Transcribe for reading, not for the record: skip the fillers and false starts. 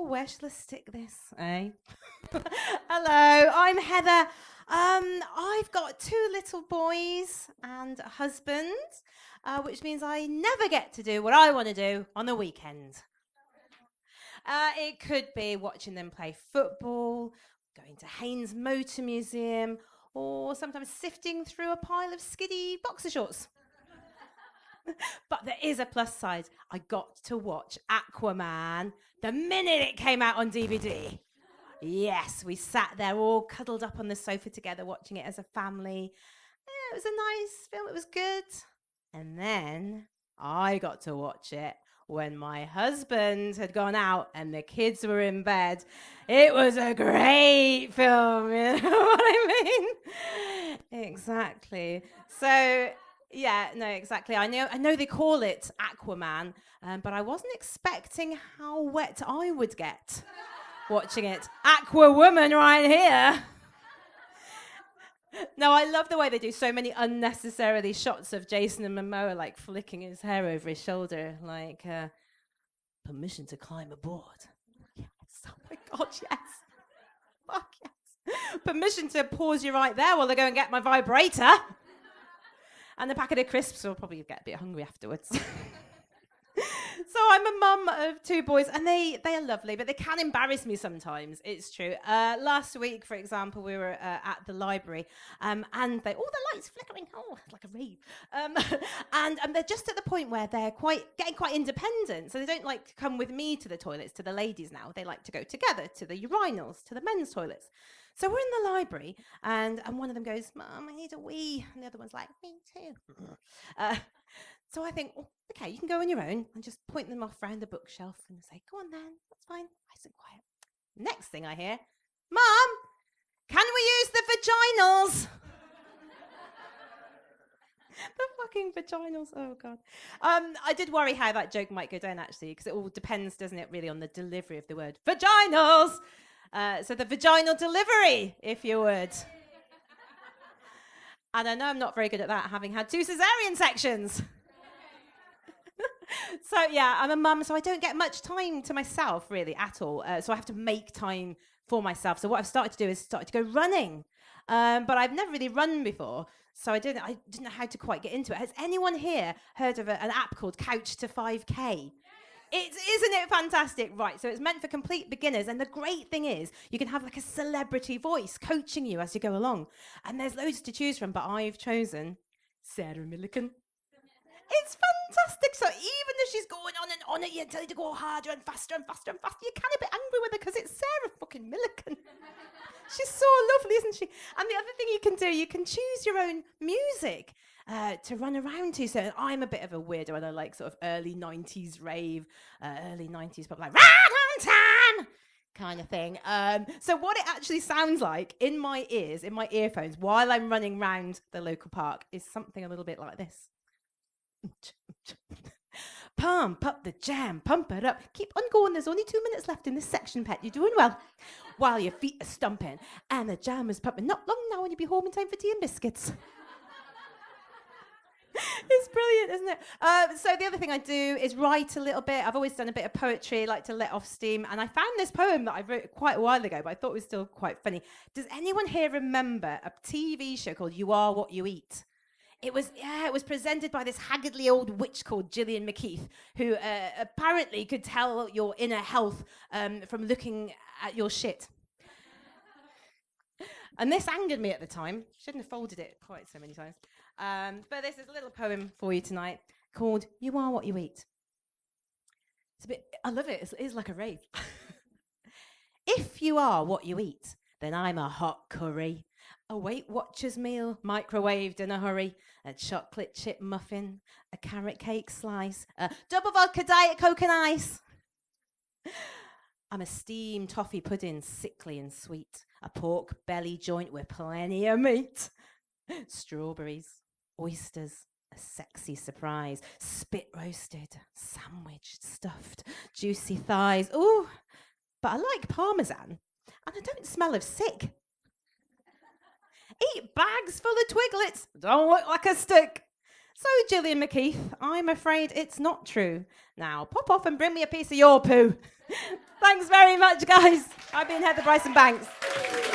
where shall I stick this, eh? Hello, I'm Heather. I've got 2 little boys and a husband, which means I never get to do what I want to do on the weekend. It could be watching them play football, going to Haynes Motor Museum, or sometimes sifting through a pile of skiddy boxer shorts. But there is a plus side. I got to watch Aquaman the minute it came out on DVD. Yes, we sat there all cuddled up on the sofa together watching it as a family. Yeah, it was a nice film. It was good. And then I got to watch it when my husband had gone out and the kids were in bed. It was a great film, you know what I mean? Exactly. So, yeah, no, exactly. I know they call it Aquaman, but I wasn't expecting how wet I would get watching it. Aqua woman right here. No, I love the way they do so many unnecessarily shots of Jason and Momoa like flicking his hair over his shoulder, like permission to climb aboard. Yes, oh my God, yes. Fuck yes. Permission to pause you right there while I go and get my vibrator. And the packet of crisps will probably get a bit hungry afterwards. So I'm a mum of 2 boys, and they are lovely, but they can embarrass me sometimes. It's true. Last week, for example, we were at the library, and the lights flickering. Oh, it's like a rave. And they're just at the point where they're getting quite independent, so they don't like to come with me to the toilets, to the ladies now. They like to go together to the urinals, to the men's toilets. So we're in the library, and one of them goes, "Mum, I need a wee," and the other one's like, "Me too." So I think, okay, you can go on your own, and just point them off round the bookshelf and say, "Go on then, that's fine, nice and quiet." Next thing I hear, "Mum, can we use the vaginals?" The fucking vaginals, oh God. I did worry how that joke might go down, actually, because it all depends, doesn't it, really, on the delivery of the word vaginals. So the vaginal delivery, if you would. And I know I'm not very good at that, having had 2 cesarean sections. So yeah, I'm a mum, so I don't get much time to myself really at all. So I have to make time for myself. So what I've started to do is started to go running, but I've never really run before, so I didn't know how to quite get into it. Has anyone here heard of an app called Couch to 5K? Isn't it fantastic? Right, so it's meant for complete beginners, and the great thing is you can have like a celebrity voice coaching you as you go along, and there's loads to choose from, but I've chosen Sarah Millican. It's fantastic. So even though she's going on and on at you and telling you to go harder and faster and faster and faster, you can a bit angry with her because it's Sarah fucking Millican. She's so lovely, isn't she? And the other thing you can do, you can choose your own music to run around to. So I'm a bit of a weirdo, and I like sort of early 90s rave, early 90s pop, like right on time kind of thing. So what it actually sounds like in my ears, in my earphones, while I'm running round the local park is something a little bit like this. Pump up the jam, pump it up. Keep on going, there's only 2 minutes left in this section, pet. You're doing well. While your feet are stumping and the jam is pumping. Not long now and you'll be home in time for tea and biscuits. It's brilliant, isn't it? So the other thing I do is write a little bit. I've always done a bit of poetry, like to let off steam. And I found this poem that I wrote quite a while ago, but I thought it was still quite funny. Does anyone here remember a TV show called You Are What You Eat? It was presented by this haggardly old witch called Gillian McKeith, who apparently could tell your inner health from looking at your shit. And this angered me at the time. Shouldn't have folded it quite so many times. But this is a little poem for you tonight called You Are What You Eat. It's a bit, I love it. It's like a rave. If you are what you eat, then I'm a hot curry. A Weight Watchers meal, microwaved in a hurry. A chocolate chip muffin, a carrot cake slice, a double vodka Diet Coke and ice. I'm a steamed toffee pudding, sickly and sweet. A pork belly joint with plenty of meat. Strawberries, oysters, a sexy surprise. Spit roasted, sandwiched, stuffed, juicy thighs. Ooh, but I like parmesan, and I don't smell of sick. Eat bags full of twiglets, don't look like a stick. So, Gillian McKeith, I'm afraid it's not true. Now, pop off and bring me a piece of your poo. Thanks very much, guys. I've been Heather Bryson-Banks.